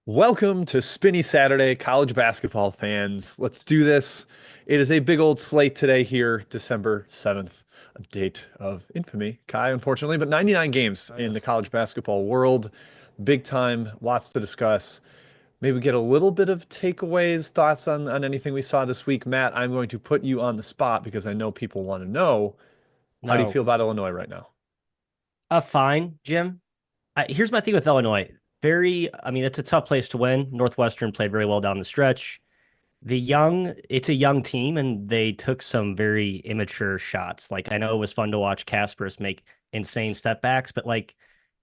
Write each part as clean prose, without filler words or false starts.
Welcome to Spinny Saturday, college basketball fans. Let's do this. It is a big old slate today here, December 7th, a date of infamy, Kai, unfortunately, but 99 games Oh, in the yes. college basketball world. Big time, lots to discuss. Maybe get a little bit of takeaways, thoughts on anything we saw this week. Matt, I'm going to put you on the spot because I know people want to know. How do you No. feel about Illinois right now? Fine, Jim. Here's my thing with Illinois. It's a tough place to win. Northwestern played very well down the stretch. It's a young team, and they took some very immature shots. Like, I know it was fun to watch Casperus make insane step backs, but like,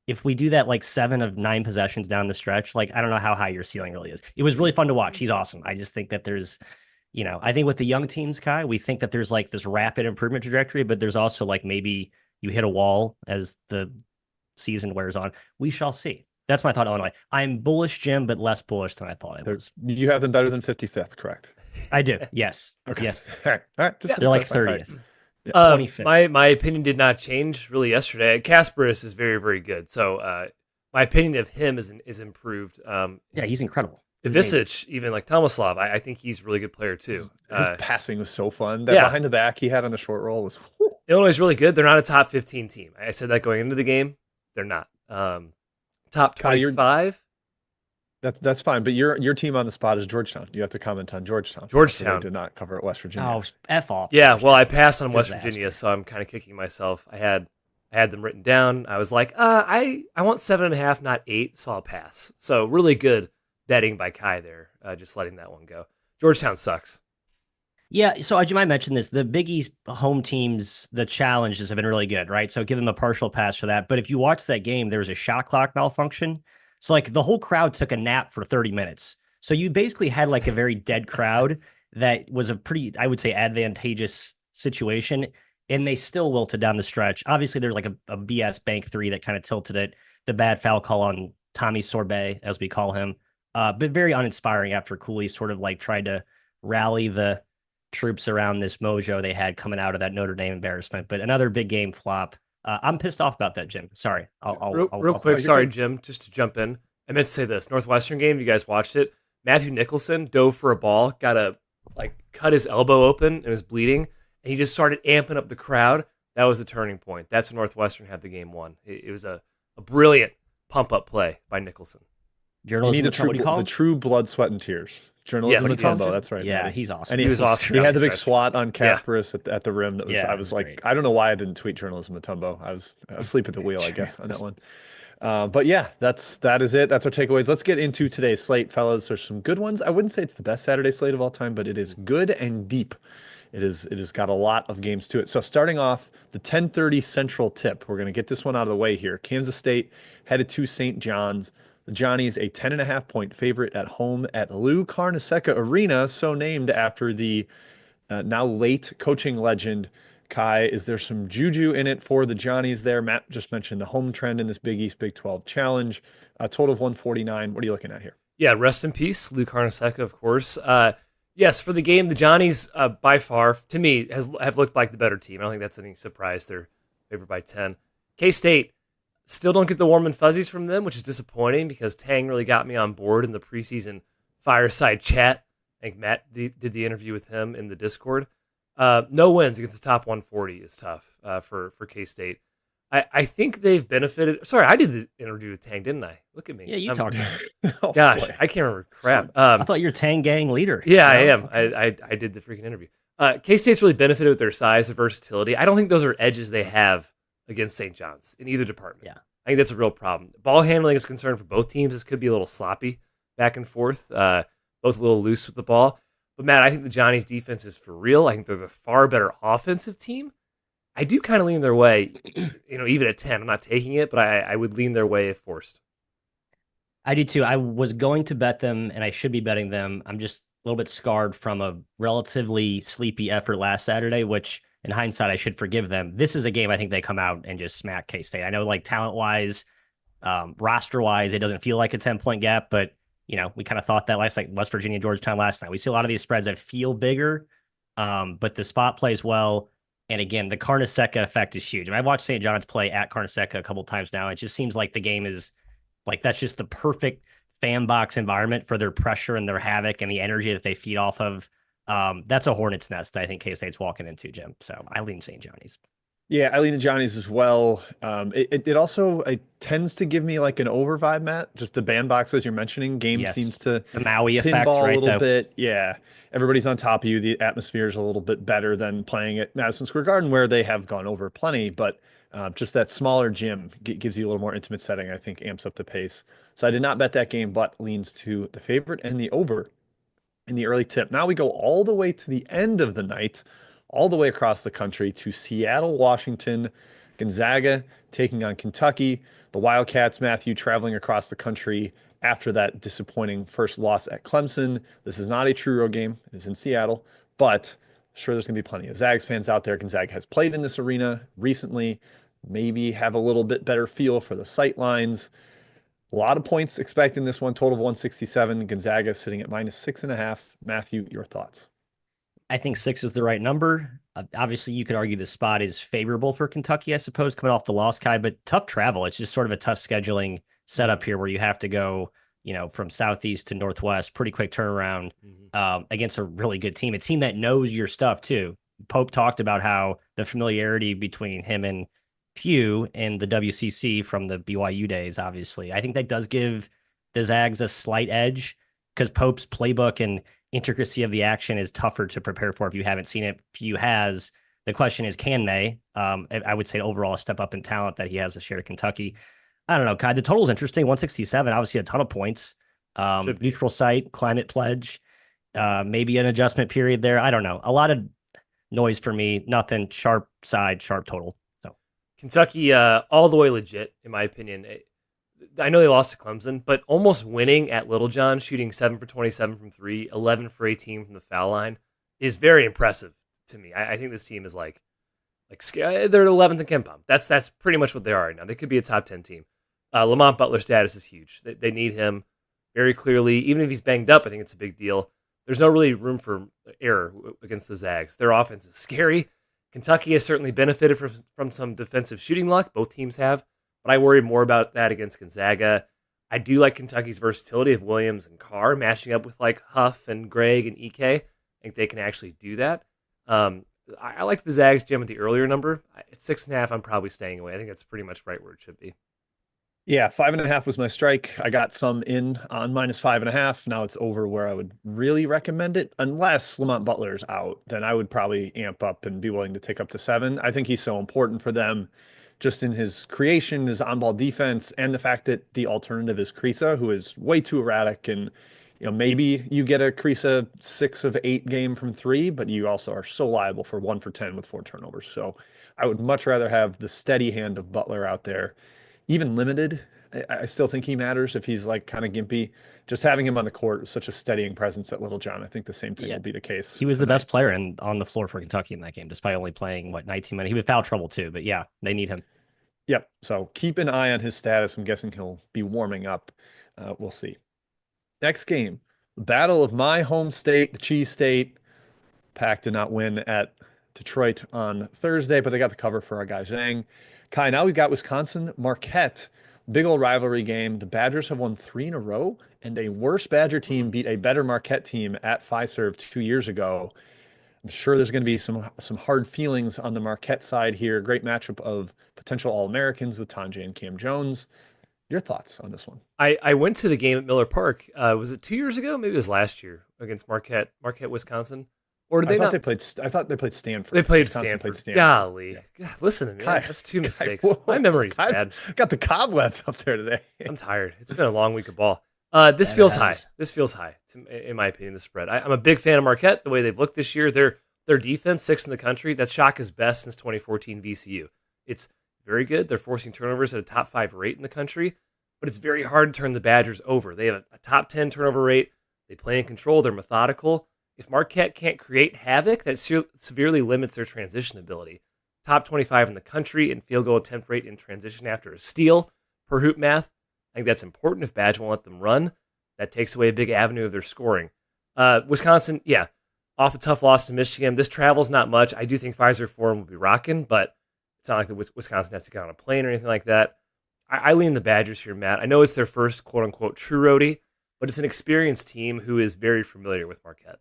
if we do that like 7 of 9 possessions down the stretch, like, I don't know how high your ceiling really is. It was really fun to watch. He's awesome. I just think that I think with the young teams, Kai, we think that there's like this rapid improvement trajectory, but there's also like maybe you hit a wall as the season wears on. We shall see. That's my thought on Illinois. I'm bullish, Jim, but less bullish than I thought I was. You have them better than 55th, correct? I do. Yes. Okay. Yes. All right. All right. Just They're like clarifying. All right. 30th, Yeah. 25th. My opinion did not change really yesterday. Casperus is very, very good. So my opinion of him is improved. Yeah, he's incredible. He's amazing. Visic, even like Tomislav, I think he's a really good player too. His passing was so fun. That yeah. behind the back he had on the short roll was whew. Illinois is really good. They're not a top 15 team. I said that going into the game. They're not. Top Kyle, 25. That's fine. But your team on the spot is Georgetown. You have to comment on Georgetown. Georgetown. They did not cover at West Virginia. Oh, F off. Yeah, well, I passed on West Disaster. Virginia, so I'm kind of kicking myself. I had them written down. I was like, I want 7.5, not 8, so I'll pass. So really good betting by Kai there, just letting that one go. Georgetown sucks. Yeah, so Jim, I mentioned this. The Big East home teams, the challenges have been really good, right? So give them a partial pass for that. But if you watch that game, there was a shot clock malfunction. So like the whole crowd took a nap for 30 minutes. So you basically had like a very dead crowd that was a pretty, I would say, advantageous situation. And they still wilted down the stretch. Obviously, there's like a BS bank three that kind of tilted it. The bad foul call on Tommy Sorbet, as we call him. But very uninspiring after Cooley sort of like tried to rally the troops around this mojo they had coming out of that Notre Dame embarrassment. But another big game flop. I'm pissed off about that, Jim. Sorry. Real quick, sorry, Jim, just to jump in. I meant to say this. Northwestern game, you guys watched it. Matthew Nicholson dove for a ball, cut his elbow open and was bleeding, and he just started amping up the crowd. That was the turning point. That's when Northwestern had the game won. It was a brilliant pump-up play by Nicholson. You need the true blood, sweat, and tears. Journalism Yes, Matumbo, that's right. Yeah, buddy. he's awesome. And He was awesome. He had the big Stretch. swat on Casperus at the rim. That was Yeah, I it was was like, great. I don't know why I didn't tweet journalism Matumbo. I was asleep at the wheel, I guess, on that one. But yeah, that is it. That's our takeaways. Let's get into today's slate, fellas. There's some good ones. I wouldn't say it's the best Saturday slate of all time, but it is good and deep. It has got a lot of games to it. So starting off, the 10:30 Central tip. We're going to get this one out of the way here. Kansas State headed to St. John's. The Johnnies, a 10.5 point favorite at home at Lou Carnesecca Arena, so named after the now late coaching legend. Kai, is there some juju in it for the Johnnies there? Matt just mentioned the home trend in this Big East Big 12 challenge. A total of 149. What are you looking at here? Yeah, rest in peace, Lou Carnesecca, of course. Yes, for the game, the Johnnies, by far, to me, have looked like the better team. I don't think that's any surprise. They're favored by 10. K-State, still don't get the warm and fuzzies from them, which is disappointing because Tang really got me on board in the preseason fireside chat. I think Matt did the interview with him in the Discord. No wins against the top 140 is tough for K-State. I think they've benefited. Sorry, I did the interview with Tang, didn't I? Look at me. Yeah, you talked to him. Oh, Gosh, boy. I can't remember crap. I thought you were Tang Gang leader. Yeah, I No? am. I did the freaking interview. K-State's really benefited with their size and versatility. I don't think those are edges they have against St. John's in either department. Yeah. I think that's a real problem. Ball handling is a concern for both teams. This could be a little sloppy back and forth, both a little loose with the ball. But, Matt, I think the Johnnies' defense is for real. I think they're the far better offensive team. I do kind of lean their way, even at 10. I'm not taking it, but I would lean their way if forced. I do too. I was going to bet them, and I should be betting them. I'm just a little bit scarred from a relatively sleepy effort last Saturday, which in hindsight, I should forgive them. This is a game I think they come out and just smack K-State. I know like talent-wise, roster-wise, it doesn't feel like a 10-point gap, but we kind of thought that last, like West Virginia, Georgetown last night. We see a lot of these spreads that feel bigger, but the spot plays well. And again, the Carnesecca effect is huge. I've watched St. John's play at Carnesecca a couple times now. It just seems like the game is like that's just the perfect fan box environment for their pressure and their havoc and the energy that they feed off of. That's a hornet's nest I think K-State's walking into, Jim. So I lean St. Johnny's. Yeah, I lean the Johnnies as well. It also it tends to give me like an over vibe, Matt. Just the bandbox, as you're mentioning, game Yes. seems to The Maui effect, pinball a right? little bit. Yeah, everybody's on top of you. The atmosphere is a little bit better than playing at Madison Square Garden, where they have gone over plenty. But just that smaller gym gives you a little more intimate setting. I think amps up the pace. So I did not bet that game, but leans to the favorite and the over in the early tip. Now we go all the way to the end of the night, all the way across the country to Seattle, Washington, Gonzaga taking on Kentucky. The Wildcats, Matthew, traveling across the country after that disappointing first loss at Clemson. This is not a true road game. It's in Seattle, but sure there's going to be plenty of Zags fans out there. Gonzaga has played in this arena recently, maybe have a little bit better feel for the sight lines. A lot of points expecting this one, total of 167. Gonzaga sitting at -6.5. Matthew, your thoughts? I think 6 is the right number. Obviously, you could argue the spot is favorable for Kentucky, I suppose, coming off the loss, Kai, but tough travel. It's just sort of a tough scheduling setup here where you have to go, from southeast to northwest, pretty quick turnaround against a really good team, a team that knows your stuff too. Pope talked about how the familiarity between him and Pugh in the WCC from the BYU days, obviously. I think that does give the Zags a slight edge because Pope's playbook and intricacy of the action is tougher to prepare for if you haven't seen it. Pugh has. The question is, can they? I would say overall a step up in talent that he has to share to Kentucky. I don't know, Kai. The total is interesting, 167. Obviously, a ton of points. Neutral site, climate pledge, maybe an adjustment period there. I don't know. A lot of noise for me. Nothing. Sharp side, sharp total. So Kentucky, all the way legit, in my opinion. I know they lost to Clemson, but almost winning at Littlejohn, shooting 7 for 27 from 3, 11 for 18 from the foul line, is very impressive to me. I think this team is like they're 11th in KenPom. That's pretty much what they are right now. They could be a top 10 team. Lamont Butler's status is huge. They need him very clearly. Even if he's banged up, I think it's a big deal. There's no really room for error against the Zags. Their offense is scary. Kentucky has certainly benefited from some defensive shooting luck. Both teams have. But I worry more about that against Gonzaga. I do like Kentucky's versatility of Williams and Carr matching up with like Huff and Gregg and EK. I think they can actually do that. I like the Zags, Jim, at the earlier number. At 6.5, I'm probably staying away. I think that's pretty much right where it should be. Yeah, 5.5 was my strike. I got some in on -5.5. Now it's over where I would really recommend it. Unless Lamont Butler's out, then I would probably amp up and be willing to take up to 7. I think he's so important for them just in his creation, his on-ball defense, and the fact that the alternative is Kriisa, who is way too erratic. And, maybe you get a Kriisa 6 of 8 game from 3, but you also are so liable for 1 for 10 with 4 turnovers. So I would much rather have the steady hand of Butler out there. Even limited, I still think he matters if he's like kind of gimpy. Just having him on the court is such a steadying presence at Littlejohn. I think the same thing will be the case. He was the best player on the floor for Kentucky in that game, despite only playing 19 minutes. He was foul trouble too, but yeah, they need him. Yep. So keep an eye on his status. I'm guessing he'll be warming up. We'll see. Next game, battle of my home state, the Cheese State. Pack did not win at Detroit on Thursday, but they got the cover for our guy Zhang. Kai, now we've got Wisconsin, Marquette. Big old rivalry game. The Badgers have won 3 in a row, and a worse Badger team beat a better Marquette team at Fiserv 2 years ago. I'm sure there's going to be some hard feelings on the Marquette side here. Great matchup of potential All-Americans with Tanjay and Cam Jones. Your thoughts on this one? I went to the game at Miller Park. Was it 2 years ago? Maybe it was last year against Marquette, Wisconsin. Or did they not? I thought they played Stanford. They played Wisconsin Stanford. Golly. Yeah. God, listen to me. Kai, That's 2 mistakes. Whoa, My memory's bad. Got the cobwebs up there today. I'm tired. It's been a long week of ball. This feels high. This feels high, in my opinion, the spread. I'm a big fan of Marquette, the way they've looked this year. Their defense, 6th in the country. That's Shaka's best since 2014 VCU. It's very good. They're forcing turnovers at a top 5 rate in the country, but it's very hard to turn the Badgers over. They have a top 10 turnover rate. They play in control. They're methodical. If Marquette can't create havoc, that severely limits their transition ability. Top 25 in the country in field goal attempt rate in transition after a steal per hoop math. I think that's important if Badge won't let them run. That takes away a big avenue of their scoring. Wisconsin, yeah, off a tough loss to Michigan. This travel's not much. I do think Pfizer Forum will be rocking, but it's not like the Wisconsin has to get on a plane or anything like that. I lean the Badgers here, Matt. I know it's their first quote unquote true roadie, but it's an experienced team who is very familiar with Marquette.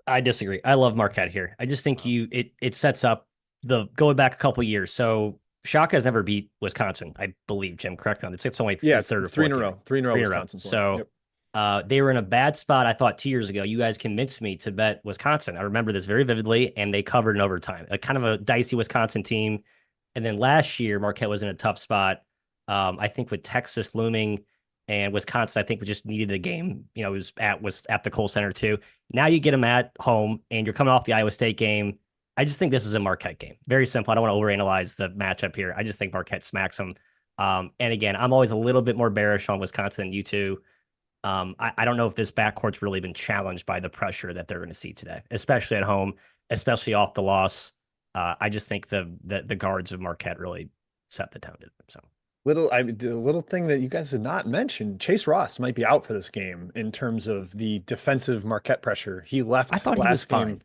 I disagree. I love Marquette here. I just think Wow. it sets up the going back a couple years. So Shaka has never beat Wisconsin, I believe. Jim, correct me. It's only Yeah, his it's third or three in fourth a year. row. Three in a row. Three in a row. Wisconsin's won. So Yep. they were in a bad spot, I thought, 2 years ago. You guys convinced me to bet Wisconsin. I remember this very vividly, and they covered in overtime. A kind of a dicey Wisconsin team. And then last year, Marquette was in a tough spot. I think with Texas looming and Wisconsin, I think we just needed a game. Was at the Kohl Center too. Now you get them at home, and you're coming off the Iowa State game. I just think this is a Marquette game. Very simple. I don't want to overanalyze the matchup here. I just think Marquette smacks them. And again, I'm always a little bit more bearish on Wisconsin than you two. I don't know if this backcourt's really been challenged by the pressure that they're going to see today, especially at home, especially off the loss. I just think the guards of Marquette really set the tone to them. So The little thing that you guys did not mention, Chase Ross might be out for this game in terms of the defensive Marquette pressure. He I left thought he was last game.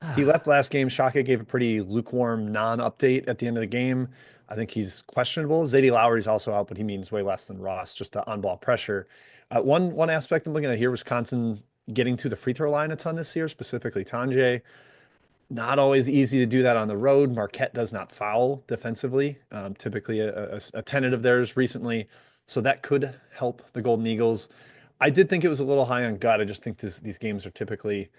fine. He left last game. Shaka gave a pretty lukewarm non-update at the end of the game. I think he's questionable. Zadie Lowry's also out, but he means way less than Ross, just the on-ball pressure. One aspect I'm looking at here, Wisconsin getting to the free throw line a ton this year, specifically Tanjay. Not always easy to do that on the road. Marquette does not foul defensively, typically a tenet of theirs recently. So that could help the Golden Eagles. I did think it was a little high on gut. I just think these games are typically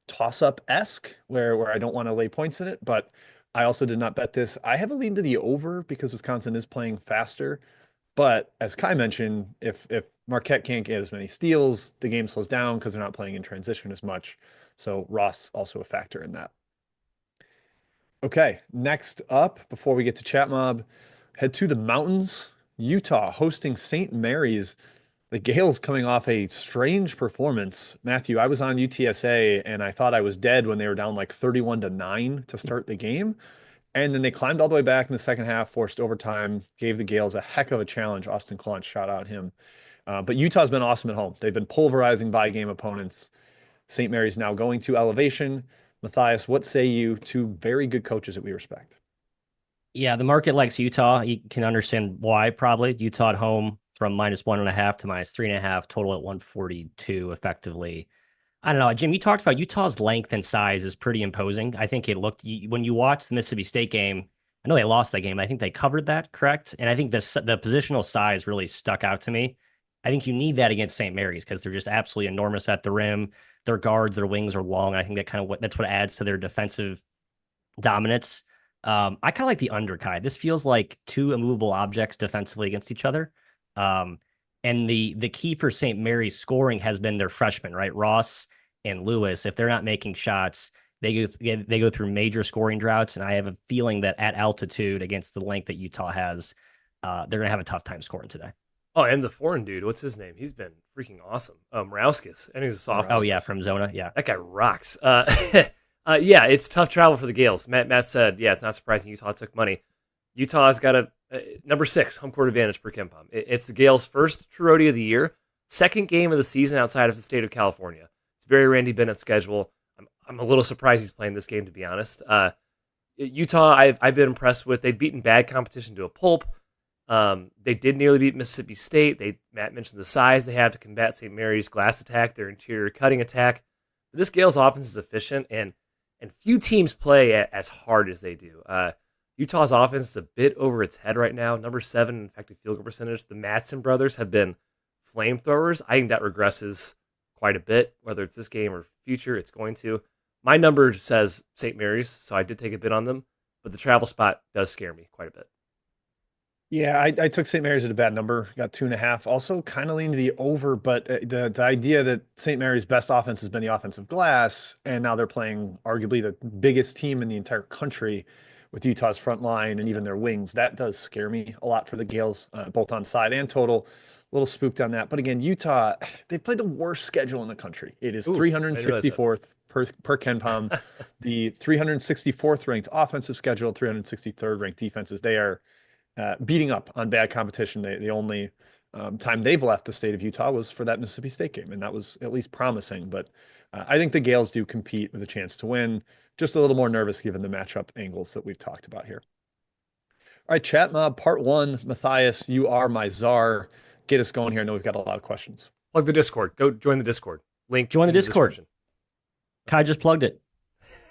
toss-up-esque where I don't want to lay points in it, but I also did not bet this. I have a lean to the over because Wisconsin is playing faster. But as Kai mentioned, if Marquette can't get as many steals, the game slows down because they're not playing in transition as much. So Ross also a factor in that. Okay, next up, before we get to Chat Mob, head to the mountains. Utah hosting St. Mary's. The Gales coming off a strange performance. Matthew, I was on UTSA and I thought I was dead when they were down like 31-9 to start the game. And then they climbed all the way back in the second half, forced overtime, gave the Gales a heck of a challenge. Austin Clunch, shout out him. But Utah's been awesome at home. They've been pulverizing by game opponents. St. Mary's now going to elevation. Matthias, what say you? Two very good coaches that we respect. Yeah, the market likes Utah. You can understand why, probably. Utah at home from -1.5 to -3.5, total at 142 effectively. I don't know, Jim, you talked about Utah's length and size is pretty imposing. I think it looked, when you watch the Mississippi State game, I know they lost that game. I think they covered that, correct? And I think the positional size really stuck out to me. I think you need that against St. Mary's because they're just absolutely enormous at the rim. Their guards, their wings are long. I think that's what adds to their defensive dominance. I kind of like the under, Kai. This feels like two immovable objects defensively against each other. And the key for St. Mary's scoring has been their freshmen, right? Ross and Lewis. If they're not making shots, they go through major scoring droughts. And I have a feeling that at altitude against the length that Utah has, they're going to have a tough time scoring today. Oh, and the foreign dude, what's his name? He's been freaking awesome. Morauskas, and he's a sophomore. Oh yeah, from Zona, yeah. That guy rocks. Yeah, it's tough travel for the Gales. Matt said, yeah, it's not surprising Utah took money. Utah's got a number 6 home court advantage per KenPom. It's the Gales' first true roadie of the year, second game of the season outside of the state of California. It's very Randy Bennett schedule. I'm a little surprised he's playing this game, to be honest. Utah, I've been impressed with. They've beaten bad competition to a pulp. They did nearly beat Mississippi State. Matt mentioned the size they have to combat St. Mary's glass attack, their interior cutting attack. But this Gales offense is efficient, and few teams play as hard as they do. Utah's offense is a bit over its head right now. Number 7 in effective field goal percentage. The Matson brothers have been flamethrowers. I think that regresses quite a bit, whether it's this game or future. It's going to. My number says St. Mary's, so I did take a bit on them, but the travel spot does scare me quite a bit. Yeah, I took St. Mary's at a bad number, got 2.5. Also kind of leaned to the over, but the idea that St. Mary's best offense has been the offensive glass, and now they're playing arguably the biggest team in the entire country with Utah's front line and even their wings, that does scare me a lot for the Gales, both on side and total. A little spooked on that. But again, Utah, they played the worst schedule in the country. It is 364th per KenPom, the 364th ranked offensive schedule, 363rd ranked defenses. They are beating up on bad competition. The only time they've left the state of Utah was for that Mississippi State game, and that was at least promising. But I think the Gales do compete with a chance to win. Just a little more nervous given the matchup angles that we've talked about here. All right, chat mob part one. Matthias, you are my czar. Get us going here. I know we've got a lot of questions. Plug the Discord. Go join the Discord. Link Join the in the Discord. description. Kai just plugged it.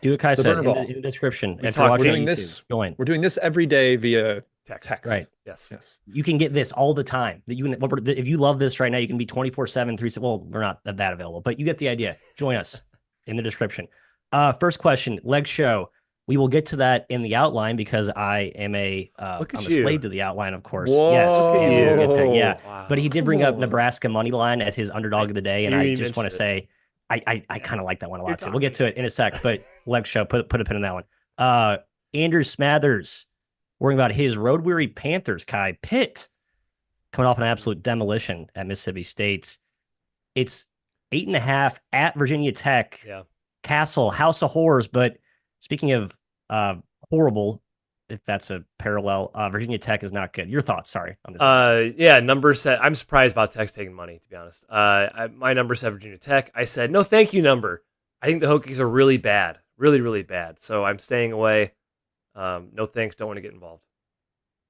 Do what Kai The said burner in ball. in the description. We If talk- you're we're watching doing on this- YouTube, join. We're doing this every day via Text. text. Right. Yes. Yes. You can get this all the time. That you can, if you love this right now, you can be 24/7, 3. Well, we're not that available, but you get the idea. Join us in the description. First question, leg show. We will get to that in the outline because I am Look I'm at a you. slave to the outline, of course. Whoa. Yes, Look at and you. we'll get there, yeah. Wow. But he did bring up Come on. Nebraska money line as his underdog of the day, and You I didn't just want to mention say I kind of like that one a You're lot too. We'll get talking. to it in a sec, but leg show, put a pin in that one. Andrew Smathers worrying about his road weary Panthers. Kai Pitt coming off an absolute demolition at Mississippi State. It's 8.5 at Virginia Tech. Yeah. Castle, House of Horrors. But speaking of horrible, if that's a parallel, Virginia Tech is not good. Your thoughts? Sorry on this. Yeah, number set. I'm surprised about Tech's taking money, to be honest. My number said Virginia Tech. I said, no, thank you, number. I think the Hokies are really bad. Really, really bad. So I'm staying away. No thanks. Don't want to get involved.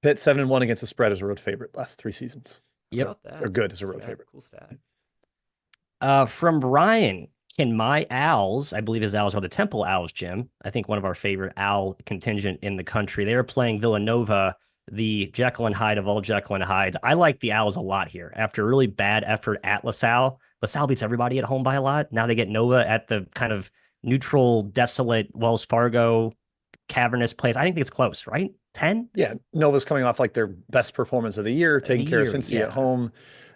Pitt 7-1 against the spread as a road favorite last 3 seasons. Yep. How about that? They're good as a Cool road stat. favorite. Cool stat. From Brian, can my Owls, I believe his Owls are the Temple Owls, Jim. I think one of our favorite Owl contingent in the country. They are playing Villanova, the Jekyll and Hyde of all Jekyll and Hydes. I like the Owls a lot here. After a really bad effort at LaSalle, LaSalle beats everybody at home by a lot. Now they get Nova at the kind of neutral, desolate Wells Fargo cavernous place. I think it's close, right? 10? Yeah, Nova's coming off like their best performance of the year, taking care of Cincy at home.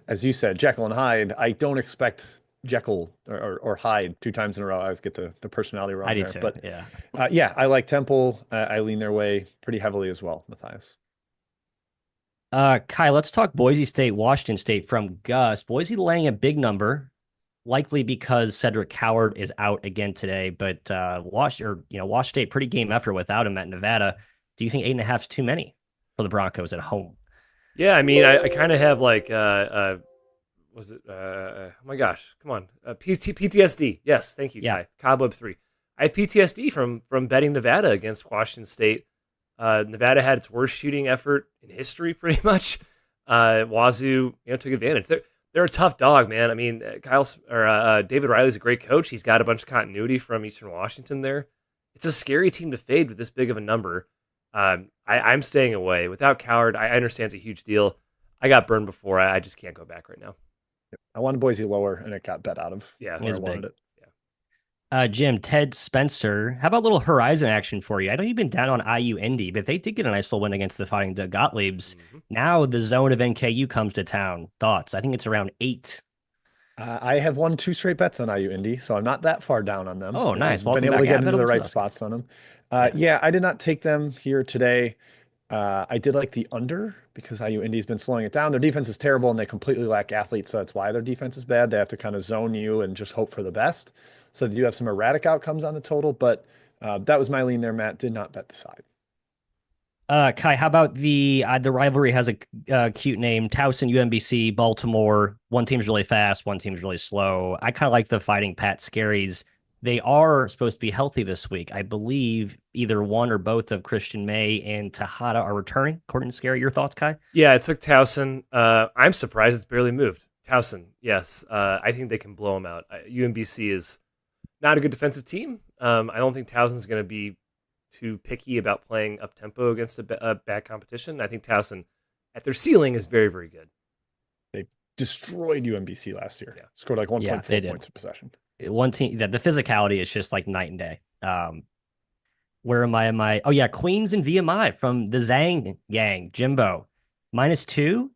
As you said, Jekyll and Hyde. I don't expect Jekyll or Hyde 2 times in a row. I always get the personality wrong I do there. too. But Yeah. yeah, I like Temple. I lean their way pretty heavily as well, Matthias. Kai, let's talk Boise State, Washington State from Gus. Boise laying a big number, likely because Cedric Howard is out again today. But Washington State, pretty game effort without him at Nevada. Do you think 8.5 is too many for the Broncos at home? Yeah, I mean, I kind of have like, was it? Oh my gosh, come on, PTSD. Yes, thank you, Yeah. Kai. Cobweb 3. I have PTSD from betting Nevada against Washington State. Nevada had its worst shooting effort in history, pretty much. Wazoo, took advantage. They're a tough dog, man. I mean, David Riley's a great coach. He's got a bunch of continuity from Eastern Washington there. It's a scary team to fade with this big of a number. I'm staying away. Without Coward, I understand it's a huge deal. I got burned before. I just can't go back right now. I wanted Boise lower, and it got bet out of. Yeah, where it's I wanted big. it. Jim, Ted Spencer, how about a little Horizon action for you? I know you've been down on IU Indy, but they did get a nice little win against the Fighting Doug Gottliebs. Now the zone of NKU comes to town. Thoughts? I think it's around 8. I have won 2 straight bets on IU Indy, so I'm not that far down on them. Oh, nice. I've Welcome been able back. to get Yeah, into the bet right them too. spots on them. Yeah, I did not take them here today. I did like the under because IU Indy's been slowing it down. Their defense is terrible and they completely lack athletes, so that's why their defense is bad. They have to kind of zone you and just hope for the best. So they do have some erratic outcomes on the total, but that was my lean there, Matt. Did not bet the side. Kai, how about the rivalry has a cute name, Towson, UMBC, Baltimore. One team's really fast, one team's really slow. I kind of like the Fighting Pat Scaries. They are supposed to be healthy this week. I believe either one or both of Christian May and Tejada are returning, according to Scary. Your thoughts, Kai? Yeah, it took Towson. I'm surprised it's barely moved. Towson, yes. I think they can blow them out. UMBC is not a good defensive team. I don't think Towson's going to be too picky about playing up tempo against a bad competition. I think Towson, at their ceiling, is very, very good. They destroyed UMBC last year. Yeah. Scored like 1.4 Yeah, they did. points of possession. One team that the physicality is just like night and day. Where am I? Oh yeah, Queens and VMI from the Zhang gang. Jimbo -2.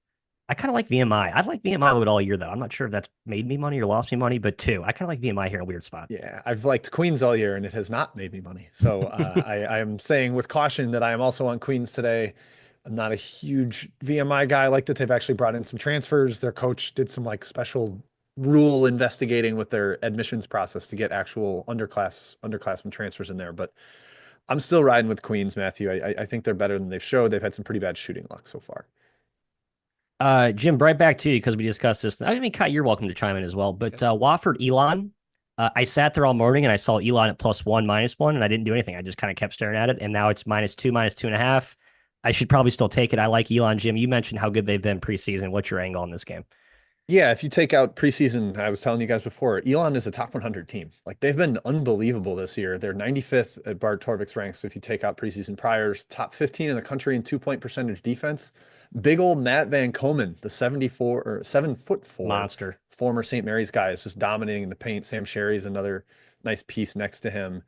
I kind of like VMI. I'd like VMI a little bit all year though. I'm not sure if that's made me money or lost me money, but 2. I kind of like VMI here in a weird spot. Yeah, I've liked Queens all year and it has not made me money. So I am saying with caution that I am also on Queens today. I'm not a huge VMI guy. I like that they've actually brought in some transfers. Their coach did some like special rule investigating with their admissions process to get actual underclassmen transfers in there. But I'm still riding with Queens, Matthew. I think they're better than they've showed. They've had some pretty bad shooting luck so far. Jim, right back to you because we discussed this. I mean, Kai, you're welcome to chime in as well. But Wofford, Elon, I sat there all morning and I saw Elon at +1, -1, and I didn't do anything. I just kind of kept staring at it. And now it's -2, -2.5. I should probably still take it. I like Elon. Jim, you mentioned how good they've been preseason. What's your angle on this game? Yeah, if you take out preseason, I was telling you guys before, Elon is a top 100 team. Like they've been unbelievable this year. They're 95th at Bart Torvik's ranks. If you take out preseason priors, top 15 in the country in 2-point percentage defense. Big old Matt Van Komen, the 74 or 7'4" Monster. former St. Mary's guy, is just dominating the paint. Sam Sherry is another nice piece next to him.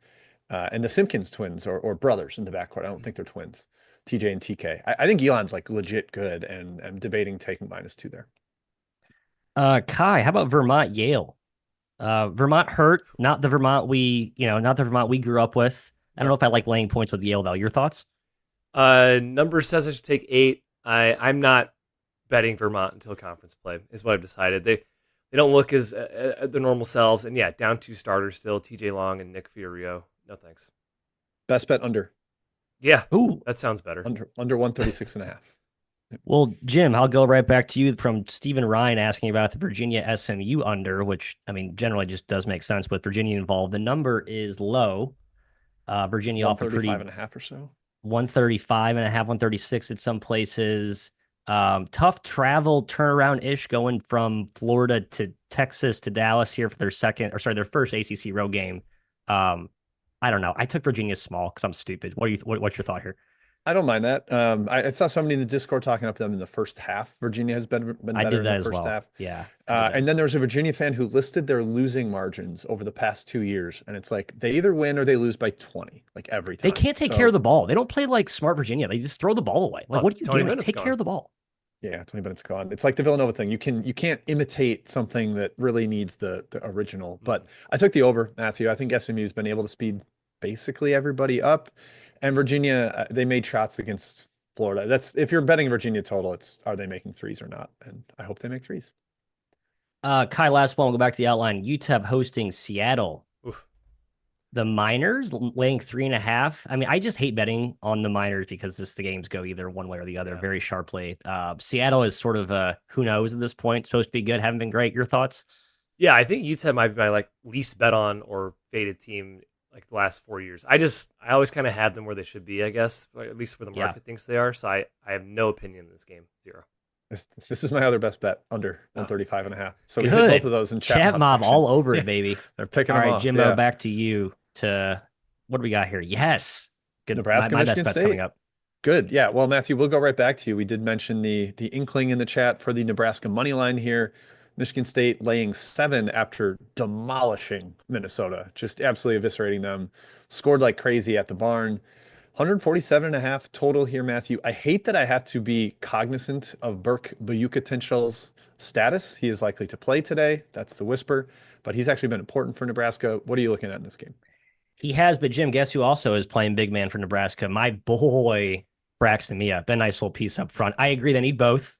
And the Simpkins twins or brothers in the backcourt. I don't think they're twins. TJ and TK. I think Elon's like legit good, and I'm debating taking -2 there. Kai, how about Vermont Yale? Vermont hurt, not the Vermont not the Vermont we grew up with. I don't know if I like laying points with Yale though. Your thoughts? Number says I should take 8. I'm not betting Vermont until conference play is what I've decided. They don't look as their normal selves, and yeah, down 2 starters still, TJ Long and Nick Fiorio. No thanks. Best bet under. Yeah, Ooh, that sounds better. Under 136.5. well, Jim, I'll go right back to you from Stephen Ryan asking about the Virginia SMU under, which I mean generally just does make sense with Virginia involved. The number is low. Virginia off a pretty 135.5 or so. 135.5, 136 at some places. Tough travel turnaround ish going from Florida to Texas to Dallas here for their first ACC road game. I don't know. I took Virginia small because I'm stupid. What's your thought here? I don't mind that. I saw somebody in the Discord talking up them in the first half. Virginia has been I better did in that the as first well. half. Yeah. And then there was a Virginia fan who listed their losing margins over the past 2 years. And it's like they either win or they lose by 20, like every time. They can't take care of the ball. They don't play like smart Virginia. They just throw the ball away. Like, what are you Tony doing? Bennett's Take gone. care of the ball. Yeah, 20 minutes gone. It's like the Villanova thing. You can't imitate something that really needs the original. But I took the over, Matthew. I think SMU's been able to speed basically everybody up. And Virginia, they made shots against Florida. That's if you're betting Virginia total, it's are they making threes or not? And I hope they make threes. Kai, last one. We'll go back to the outline. UTEP hosting Seattle. Oof. The Miners laying 3.5. I mean, I just hate betting on the Miners because the games go either one way or the other very sharply. Seattle is sort of who knows at this point. Supposed to be good, haven't been great. Your thoughts? Yeah, I think UTEP might be my like least bet on or faded team like the last 4 years. I always kind of had them where they should be, I guess, or at least where the market thinks they are. So I have no opinion in this game. 0. This is my other best bet under 135.5. So we Good. hit both of those in Chat mob section. all over it, baby. They're picking all them right, off. Jimbo, Yeah. back to you to what do we got here? Yes. Good. Nebraska, my best Michigan bet's State. coming up. Good. Yeah. Well, Matthew, we'll go right back to you. We did mention the inkling in the chat for the Nebraska money line here. Michigan State laying 7 after demolishing Minnesota, just absolutely eviscerating them. Scored like crazy at the barn. 147.5 total here, Matthew. I hate that I have to be cognizant of Burke Buyukatinchel's status. He is likely to play today. That's the whisper, but he's actually been important for Nebraska. What are you looking at in this game? He has, but Jim, guess who also is playing big man for Nebraska? My boy, Braxton Mia. A nice little piece up front. I agree. They need both.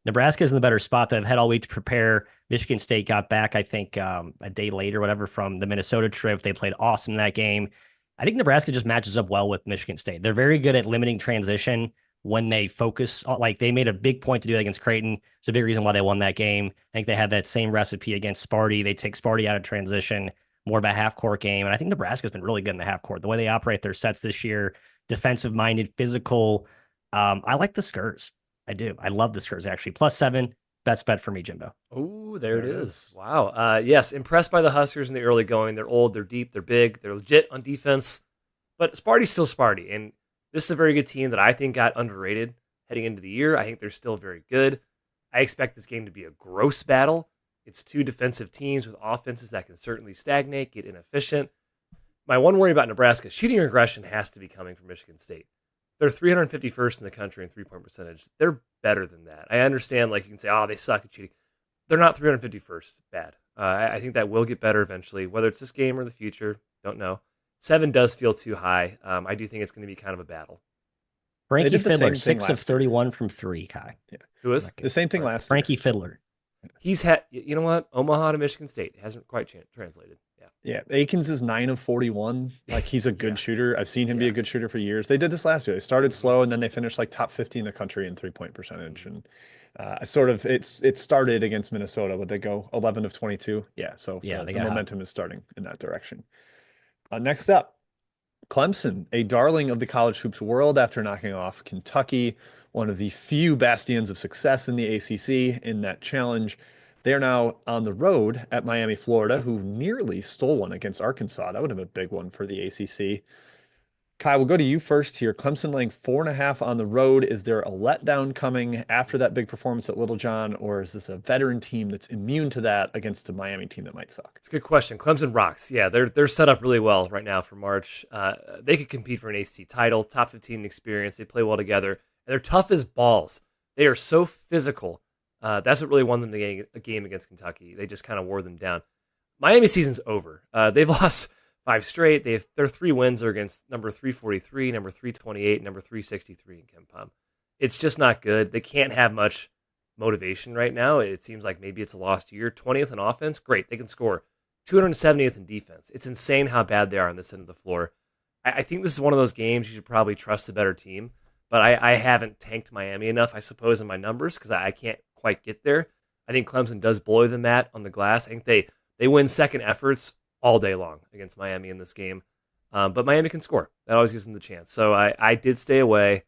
Nebraska's in the better spot. They've had all week to prepare. Michigan State got back, I think, a day later, whatever, from the Minnesota trip. They played awesome in that game. I think Nebraska just matches up well with Michigan State. They're very good at limiting transition when they focus on, like, they made a big point to do that against Creighton. It's a big reason why they won that game. I think they had that same recipe against Sparty. They take Sparty out of transition, more of a half-court game. And I think Nebraska's been really good in the half-court. The way they operate their sets this year, defensive-minded, physical. I like the Skurs. I do. I love the Skurs, actually. +7, best bet for me, Jimbo. Oh, there it is. Wow. Yes, impressed by the Huskers in the early going. They're old, they're deep, they're big, they're legit on defense. But Sparty's still Sparty, and this is a very good team that I think got underrated heading into the year. I think they're still very good. I expect this game to be a gross battle. It's 2 defensive teams with offenses that can certainly stagnate, get inefficient. My one worry about Nebraska, shooting aggression has to be coming from Michigan State. They're 351st in the country in three-point percentage. They're better than that. I understand, like, you can say, oh, they suck at shooting. They're not 351st bad. I think that will get better eventually, whether it's this game or the future. Don't know. 7 does feel too high. I do think it's going to be kind of a battle. Frankie Fiddler, 6 of 31 from 3, Kai. Yeah. Who is? The same thing last Frankie year. Fiddler. He's had, you know what? Omaha to Michigan State. It hasn't quite translated. Yeah. Yeah. Akins is 9 of 41. Like, he's a good shooter. I've seen him be a good shooter for years. They did this last year. They started slow, and then they finished like top 50 in the country in three-point percentage. And it started against Minnesota, but they go 11 of 22. Yeah. So the momentum is starting in that direction. Next up, Clemson, a darling of the college hoops world after knocking off Kentucky, one of the few bastions of success in the ACC in that challenge. They are now on the road at Miami, Florida, who nearly stole one against Arkansas. That would have been a big one for the ACC. Kai, we'll go to you first here. Clemson laying 4.5 on the road. Is there a letdown coming after that big performance at Littlejohn, or is this a veteran team that's immune to that against a Miami team that might suck? It's a good question. Clemson rocks. Yeah, they're set up really well right now for March. They could compete for an ACC title, top 15 experience. They play well together, and they're tough as balls. They are so physical. That's what really won them a game against Kentucky. They just kind of wore them down. Miami season's over. They've lost 5 straight. Their 3 wins are against number 343, number 328, number 363 in KenPom. It's just not good. They can't have much motivation right now. It seems like maybe it's a lost year. 20th in offense, great. They can score. 270th in defense. It's insane how bad they are on this end of the floor. I think this is one of those games you should probably trust the better team, but I haven't tanked Miami enough, I suppose, in my numbers because I can't quite get there. I think Clemson does bully them on the glass. I think they win second efforts all day long against Miami in this game. But Miami can score. That always gives them the chance. So I did stay away.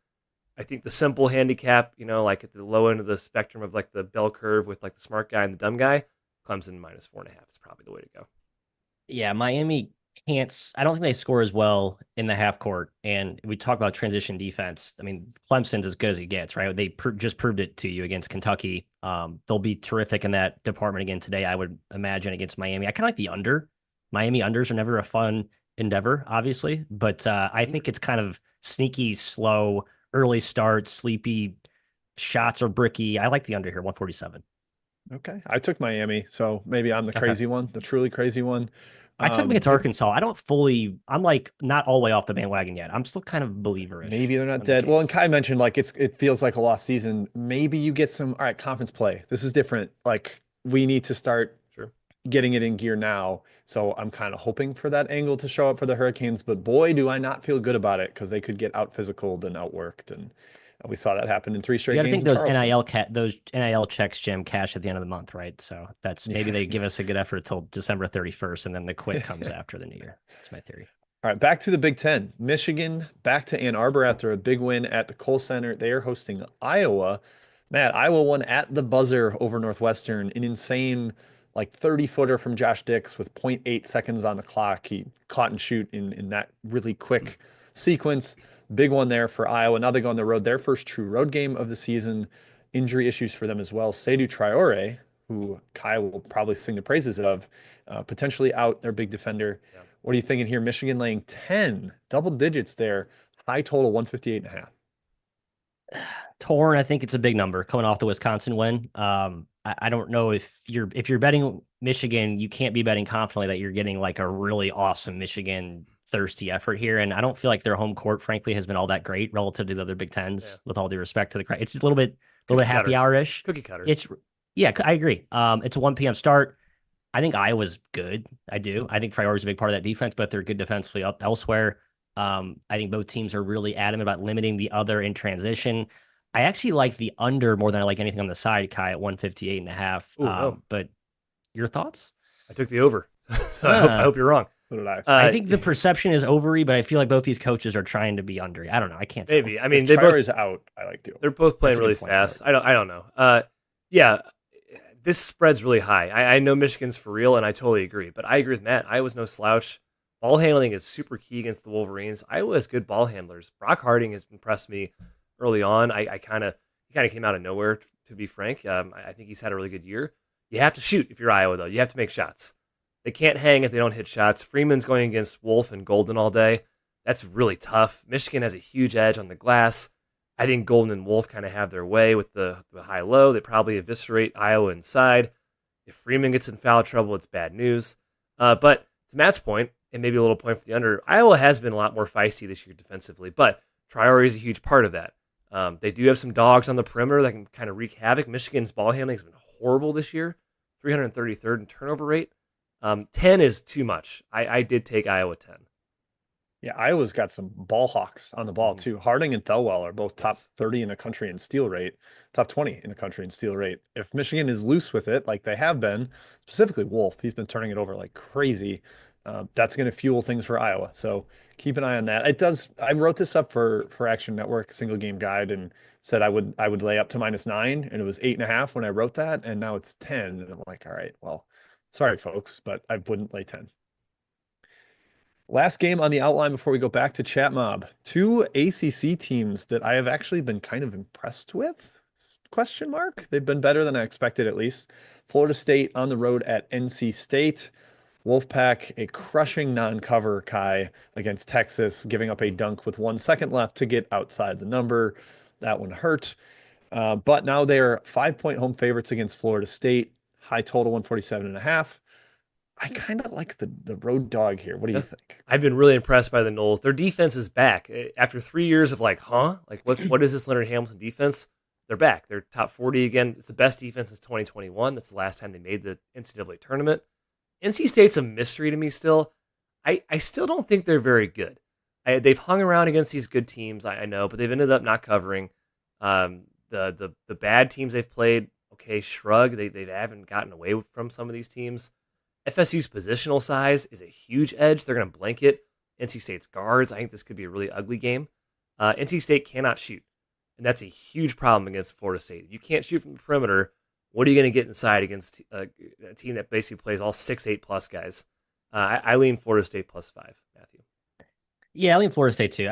I think the simple handicap, like at the low end of the spectrum of like the bell curve with like the smart guy and the dumb guy, Clemson -4.5 is probably the way to go. Yeah, Miami can't. I don't think they score as well in the half court. And we talk about transition defense. I mean, Clemson's as good as it gets, right? They just proved it to you against Kentucky. They'll be terrific in that department again today, I would imagine, against Miami. I kind of like the under. Miami unders are never a fun endeavor, obviously, but I think it's kind of sneaky, slow, early start, sleepy, shots are bricky. I like the under here, 147. Okay. I took Miami, so maybe I'm the crazy one, the truly crazy one. I took them against Arkansas. I'm like not all the way off the bandwagon yet. I'm still kind of believerish. Maybe they're not dead. Well, and Kai mentioned like it feels like a lost season. Maybe you get some, all right, conference play. This is different. Like we need to start getting it in gear now. So I'm kind of hoping for that angle to show up for the Hurricanes, but boy, do I not feel good about it because they could get out physicaled and outworked. And we saw that happen in 3 straight You games. got to think those NIL checks, Jim, cash at the end of the month, right? So that's maybe they give us a good effort till December 31st, and then the quit comes after the new year. That's my theory. All right, back to the Big Ten. Michigan back to Ann Arbor after a big win at the Kohl Center. They are hosting Iowa. Matt, Iowa won at the buzzer over Northwestern, an insane like 30-footer from Josh Dix with 0.8 seconds on the clock. He caught and shoot in that really quick sequence. Big one there for Iowa. Now they go on the road, their first true road game of the season. Injury issues for them as well. Seydou Traore, who Kai will probably sing the praises of, potentially out, their big defender. Yeah. What are you thinking here? Michigan laying 10, double digits there. High total, 158.5. Torn, I think it's a big number coming off the Wisconsin win. I don't know if you're betting Michigan, you can't be betting confidently that you're getting like a really awesome Michigan thirsty effort here. And I don't feel like their home court, frankly, has been all that great relative to the other Big Tens, with all due respect to the crowd. It's just a little bit happy hour-ish. Cookie cutter. Yeah, I agree. It's a 1 p.m. start. I think Iowa's good. I do. I think Traore is a big part of that defense, but they're good defensively up elsewhere. I think both teams are really adamant about limiting the other in transition. I actually like the under more than I like anything on the side, Kai, at 158.5. But your thoughts? I took the over. So I hope you're wrong. So did I. I think the perception is overy, but I feel like both these coaches are trying to be under. I don't know. I can't say. Maybe. I mean, they both is out. I like to. They're both playing really fast. I don't know. Yeah, this spread's really high. I know Michigan's for real, and I totally agree. But I agree with Matt. Iowa's no slouch. Ball handling is super key against the Wolverines. Iowa has good ball handlers. Brock Harding has impressed me early on. He kind of came out of nowhere, to be frank. I think he's had a really good year. You have to shoot if you're Iowa, though. You have to make shots. They can't hang if they don't hit shots. Freeman's going against Wolf and Golden all day. That's really tough. Michigan has a huge edge on the glass. I think Golden and Wolf kind of have their way with the high-low. They probably eviscerate Iowa inside. If Freeman gets in foul trouble, it's bad news. But to Matt's point, and maybe a little point for the under, Iowa has been a lot more feisty this year defensively, but Traore is a huge part of that. They do have some dogs on the perimeter that can kind of wreak havoc. Michigan's ball handling has been horrible this year, 333rd in turnover rate. 10 is too much. I did take Iowa 10. Yeah, Iowa's got some ball hawks on the ball too. Harding and Thelwell are both top 30 in the country in steal rate, top 20 in the country in steal rate. If Michigan is loose with it, like they have been, specifically Wolf, he's been turning it over like crazy. That's going to fuel things for Iowa. So keep an eye on that. It does. I wrote this up for Action Network single game guide and said I would lay up to -9, and it was 8.5 when I wrote that, and now it's 10, and I'm like, all right, well, sorry folks, but I wouldn't lay 10. Last game on the outline before we go back to Chat Mob. Two ACC teams that I have actually been kind of impressed with. Question mark. They've been better than I expected, at least. Florida State on the road at NC State. Wolfpack, a crushing non-cover Kai against Texas, giving up a dunk with 1 second left to get outside the number. That one hurt. But now they're 5-point home favorites against Florida State. High total 147.5. I kind of like the road dog here. What do you think? I've been really impressed by the Noles. Their defense is back after 3 years of like what is this Leonard Hamilton defense? They're back. They're top 40 again. It's the best defense since 2021. That's the last time they made the NCAA tournament. NC State's a mystery to me still. I still don't think they're very good. They've hung around against these good teams, I know, but they've ended up not covering. The bad teams they've played, okay, shrug. They haven't gotten away from some of these teams. FSU's positional size is a huge edge. They're going to blanket NC State's guards. I think this could be a really ugly game. NC State cannot shoot, and that's a huge problem against Florida State. If you can't shoot from the perimeter, what are you going to get inside against a team that basically plays all 6'8 plus guys? I lean Florida State +5, Matthew. Yeah, I lean Florida State too.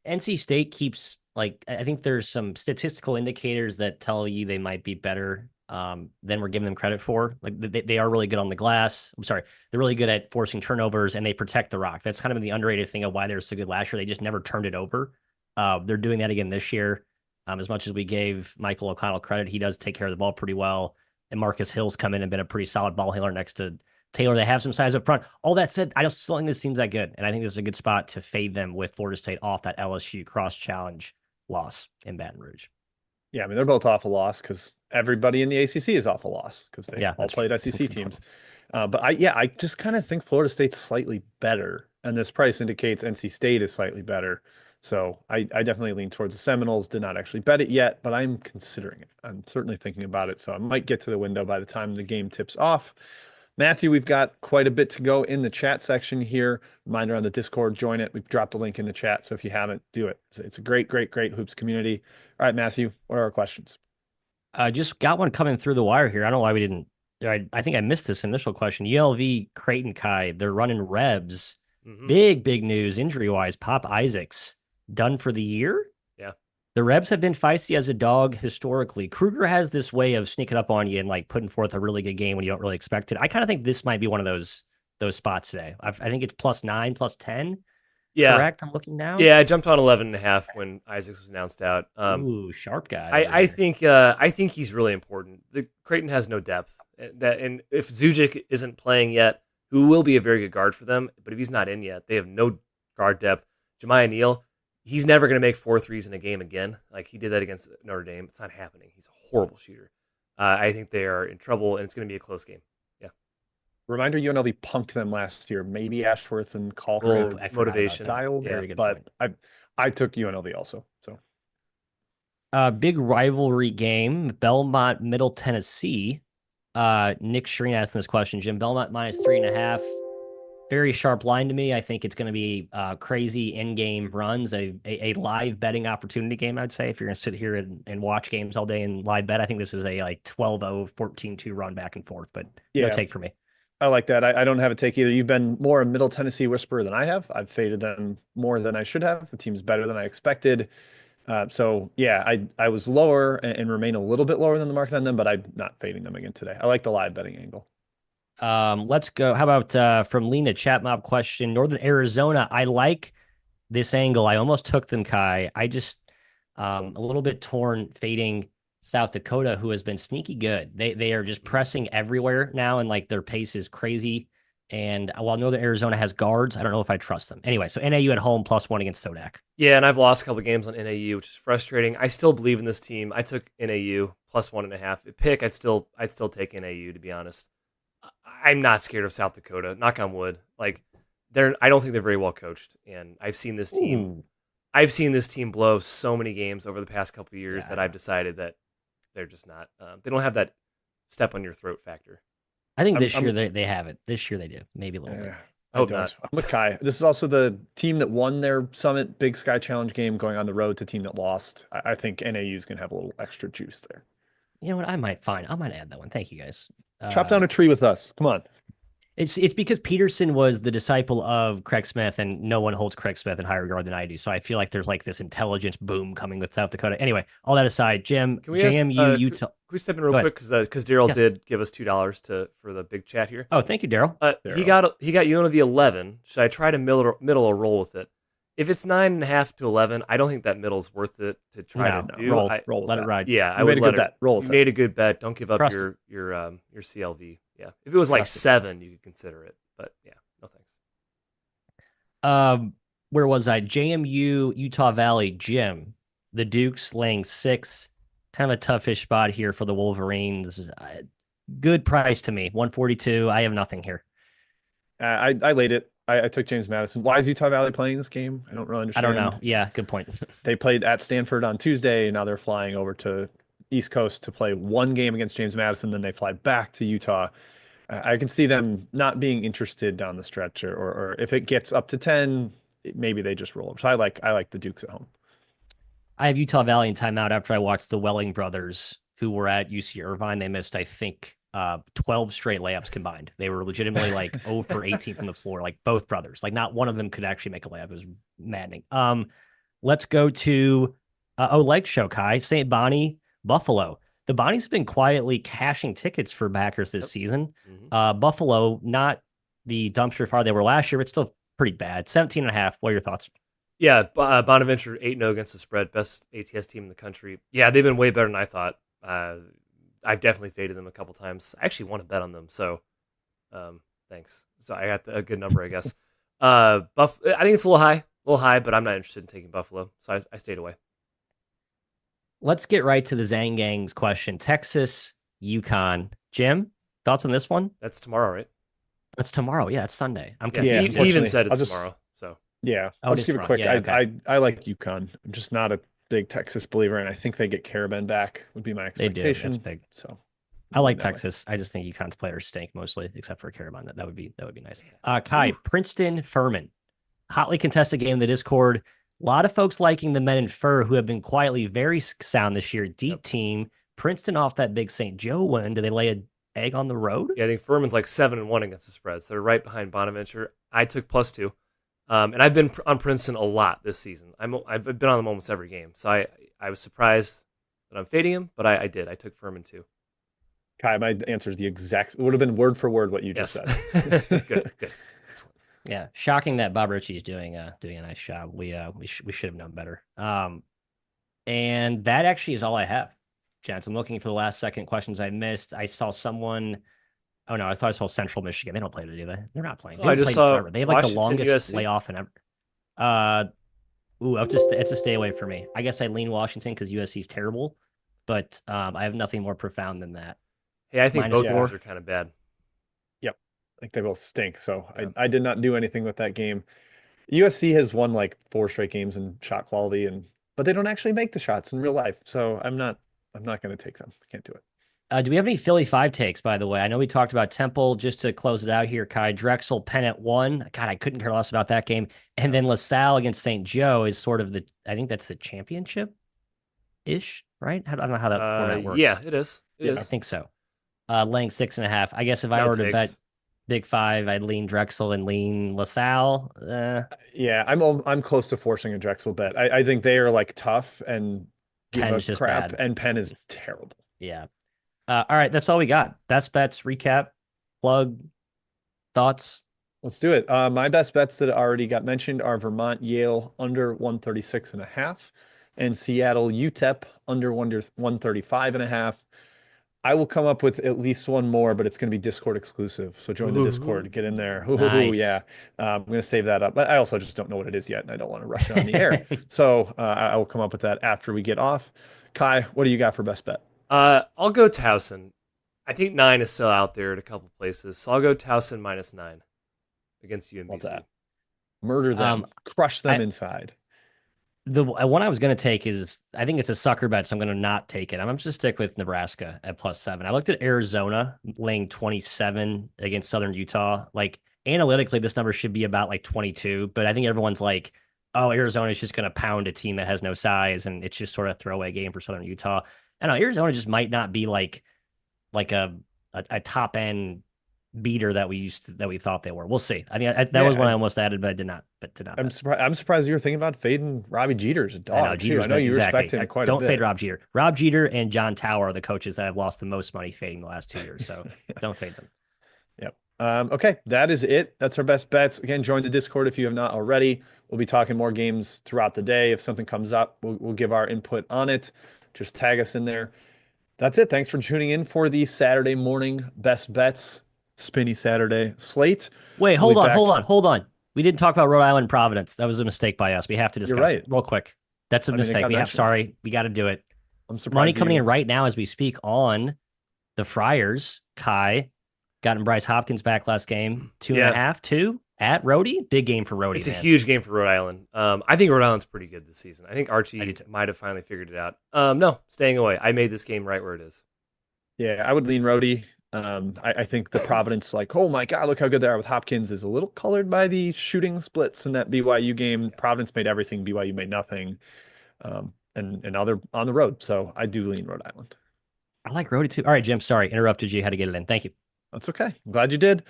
NC State keeps I think there's some statistical indicators that tell you they might be better than we're giving them credit for. Like they are really good on the glass. I'm sorry, they're really good at forcing turnovers and they protect the rock. That's kind of the underrated thing of why they're so good last year. They just never turned it over. They're doing that again this year. As much as we gave Michael O'Connell credit, he does take care of the ball pretty well. And Marcus Hill's come in and been a pretty solid ball handler next to Taylor. They have some size up front. All that said, I just still think this seems that good. And I think this is a good spot to fade them with Florida State off that LSU cross-challenge loss in Baton Rouge. Yeah, I mean, they're both off a loss because everybody in the ACC is off a loss because they all played true. SEC teams. But I just kind of think Florida State's slightly better, and this price indicates NC State is slightly better. So I definitely lean towards the Seminoles. Did not actually bet it yet, but I'm considering it. I'm certainly thinking about it. So I might get to the window by the time the game tips off. Matthew, we've got quite a bit to go in the chat section here. Reminder on the Discord, join it. We've dropped a link in the chat. So if you haven't, do it. It's a great, great, great hoops community. All right, Matthew, what are our questions? I just got one coming through the wire here. I don't know why we didn't. I think I missed this initial question. ULV, Creighton Kai, they're running Rebs. Mm-hmm. Big news injury-wise. Pop Isaacs done for the year? Yeah. The Rebs have been feisty as a dog historically. Kruger has this way of sneaking up on you and putting forth a really good game when you don't really expect it. I kind of think this might be one of those spots today. I think it's +9, +10. Yeah. Correct? I'm looking now. Yeah, I jumped on 11.5 when Isaacs was announced out. Ooh, sharp guy. I think he's really important. The Creighton has no depth. And if Zujic isn't playing yet, who will be a very good guard for them, but if he's not in yet, they have no guard depth. Jemiah Neal, he's never going to make 4 threes in a game again. Like he did that against Notre Dame. It's not happening. He's a horrible shooter. I think they are in trouble, and it's going to be a close game. Yeah. Reminder: UNLV punked them last year. Maybe Ashworth and Calker motivation. Dialed, yeah, but I took UNLV also. So big rivalry game: Belmont, Middle Tennessee. Nick Shreen asking this question. Jim, Belmont -3.5. Very sharp line to me. I think it's going to be crazy in-game runs, a live betting opportunity game, I'd say. If you're going to sit here and watch games all day and live bet, I think this is a 12-0, 14-2 run back and forth, but no take for me. I like that. I don't have a take either. You've been more a Middle Tennessee whisperer than I have. I've faded them more than I should have. The team's better than I expected. So yeah, I was lower and remain a little bit lower than the market on them, but I'm not fading them again today. I like the live betting angle. Let's go. How about from Lena Chat Mob question? Northern Arizona. I like this angle. I almost took them, Kai. I just a little bit torn fading South Dakota, who has been sneaky good. They are just pressing everywhere now, and their pace is crazy. And while Northern Arizona has guards, I don't know if I trust them. Anyway, so NAU at home +1 against Sodak. Yeah, and I've lost a couple of games on NAU, which is frustrating. I still believe in this team. I took NAU +1.5. At pick, I'd still take NAU, to be honest. I'm not scared of South Dakota. Knock on wood. I don't think they're very well coached, and I've seen this team. Ooh. I've seen this team blow so many games over the past couple of years that I've decided that they're just not. They don't have that step on your throat factor. I think this year they have it. This year they do. Maybe a little bit. I Hope don't. not. I'm with Kai. This is also the team that won their Summit Big Sky Challenge game going on the road to team that lost. I think NAU is going to have a little extra juice there. You know what? I might add that one. Thank you guys. Chop down a tree with us. Come on. It's because Peterson was the disciple of Craig Smith, and no one holds Craig Smith in higher regard than I do. So I feel like there's like this intelligence boom coming with South Dakota. Anyway, all that aside, Jim, Can we JMU, ask, Utah. Can we step in real quick because Daryl did give us $2 for the big chat here. Oh, thank you, Daryl. He got UNLV 11. Should I try to middle or roll with it? If it's 9.5 to 11, I don't think that middle's worth it to try to do. Roll let it ride. Yeah, I would let it. Roll. You made a good bet. Don't give up your CLV. Yeah, if it was like 7, you could consider it. But yeah, no thanks. Where was I? JMU, Utah Valley, Jim. The Dukes laying 6. Kind of a toughish spot here for the Wolverines. Good price to me, 142. I have nothing here. I laid it. I took James Madison. Why is Utah Valley playing this game? I don't really understand. I don't know. Yeah, good point. They played at Stanford on Tuesday, and now they're flying over to East Coast to play one game against James Madison. Then they fly back to Utah. I can see them not being interested down the stretch, or if it gets up to 10, maybe they just roll over. So I like the Dukes at home. I have Utah Valley in timeout after I watched the Welling brothers who were at UC Irvine. They missed, I think, 12 straight layups combined. They were legitimately like 0 for 18 from the floor, like both brothers. Like not one of them could actually make a layup. It was maddening. Let's go to leg show, Kai. St. Bonnie, Buffalo. The Bonnies have been quietly cashing tickets for backers this season. Buffalo, not the dumpster fire they were last year, but still pretty bad. 17.5. What are your thoughts? Yeah, Bonaventure 8-0 against the spread, best ATS team in the country. Yeah, they've been way better than I thought. I've definitely faded them a couple times. I actually want to bet on them, so thanks. So I got a good number, I guess. I think it's a little high, but I'm not interested in taking Buffalo, so I stayed away. Let's get right to the Zangang's question. Texas, UConn. Jim, thoughts on this one? That's tomorrow, right? That's tomorrow. Yeah, it's Sunday. I'm yeah, confused. he even said it's tomorrow. So yeah, I'll just give it quick. Yeah, okay. I like UConn. I'm just not a big Texas believer, and I think they get Karaban back would be my expectation. They do. That's big. So I like Texas. I just think UConn's players stink mostly, except for Karaban. That would be nice. Kai, Princeton, Furman. Hotly contested game in the Discord. A lot of folks liking the men in fur who have been quietly very sound this year. Deep team. Princeton off that big St. Joe win. Do they lay an egg on the road? Yeah, I think Furman's like 7-1 against the spreads. They're right behind Bonaventure. I took +2. And I've been on Princeton a lot this season. I've been on them almost every game. So I was surprised that I'm fading him, but I did. I took Furman too. Kai, my answer is the exact. It would have been word for word what you just said. Good. Yeah, shocking that Bob Ritchie is doing a nice job. We should have known better. And that actually is all I have, gents. I'm looking for the last second questions I missed. I saw someone. Oh no, I thought I saw Central Michigan. They don't play today, do they? They're not playing. I just saw forever. They have like Washington, the longest USC. layoff in ever. It's a stay away for me. I guess I lean Washington because USC is terrible, but I have nothing more profound than that. Hey, I think both -4. teams are kind of bad. I think they both stink. So yeah. I did not do anything with that game. USC has won like 4 straight games in shot quality, but they don't actually make the shots in real life. So I'm not going to take them. I can't do it. Do we have any Philly 5 takes, by the way? I know we talked about Temple just to close it out here. Kai Drexel, Penn at 1. God, I couldn't care less about that game. And then LaSalle against St. Joe is sort of I think that's the championship-ish, right? I don't know how that format works. Yeah, it is. It is. I think so. Laying 6.5. I guess if I were to bet Big 5, I'd lean Drexel and lean LaSalle. Yeah, I'm close to forcing a Drexel bet. I think they are like tough and give Penn's a crap, bad. And Penn is terrible. Yeah. All right, that's all we got. Best bets, recap, plug, thoughts. Let's do it. My best bets that already got mentioned are Vermont, Yale under 136.5, and Seattle, UTEP under 135.5. I will come up with at least one more, but it's going to be Discord exclusive. So join the Discord, get in there. Nice. Yeah. I'm going to save that up, but I also just don't know what it is yet, and I don't want to rush it on the air. So I will come up with that after we get off. Kai, what do you got for best bet? I'll go Towson. I think 9 is still out there at a couple places, so I'll go Towson -9 against UMBC. What's that? Murder them, crush them inside. The one I was going to take is, I think it's a sucker bet, so I'm going to not take it. I'm just going to stick with Nebraska at +7. I looked at Arizona laying 27 against Southern Utah. Like, analytically, this number should be about like 22, but I think everyone's like, oh, Arizona's just going to pound a team that has no size, and it's just sort of a throwaway game for Southern Utah. I don't know, Arizona just might not be like a top end beater that we thought they were. We'll see. I mean, that was one I almost added, but I did not. I'm surprised. I'm surprised you were thinking about fading Robbie Jeter as a dog. I know you respect him quite a bit. Don't fade Rob Jeter. Rob Jeter and John Tower are the coaches that have lost the most money fading the last 2 years. So don't fade them. Yep. Okay, that is it. That's our best bets. Again, join the Discord if you have not already. We'll be talking more games throughout the day. If something comes up, we'll give our input on it. Just tag us in there. That's it. Thanks for tuning in for the Saturday morning best bets Spinny Saturday slate. Wait, hold on. We didn't talk about Rhode Island Providence. That was a mistake by us. We have to discuss it real quick. That's a mistake. We got to do it. I'm surprised. Money coming in right now as we speak on the Friars. Kai gotten Bryce Hopkins back last game. 2.5, 2 at Rhodey. Big game for Rhodey. It's a huge game for Rhode Island. I think Rhode Island's pretty good this season. I think Archie might have finally figured it out. No, staying away. I made this game right where it is. Yeah, I would lean Rhodey. I think the Providence, like, oh my God, look how good they are with Hopkins, is a little colored by the shooting splits in that BYU game. Providence made everything, BYU made nothing. And now they're on the road. So I do lean Rhode Island. I like Rhodey too. All right, Jim, sorry, interrupted you. Had to get it in. Thank you. That's okay. I'm glad you did.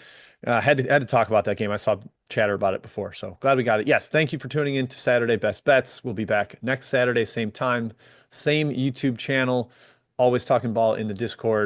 Had to talk about that game. I saw chatter about it before, so glad we got it. Yes, thank you for tuning in to Saturday Best Bets. We'll be back next Saturday, same time, same YouTube channel. Always talking ball in the Discord.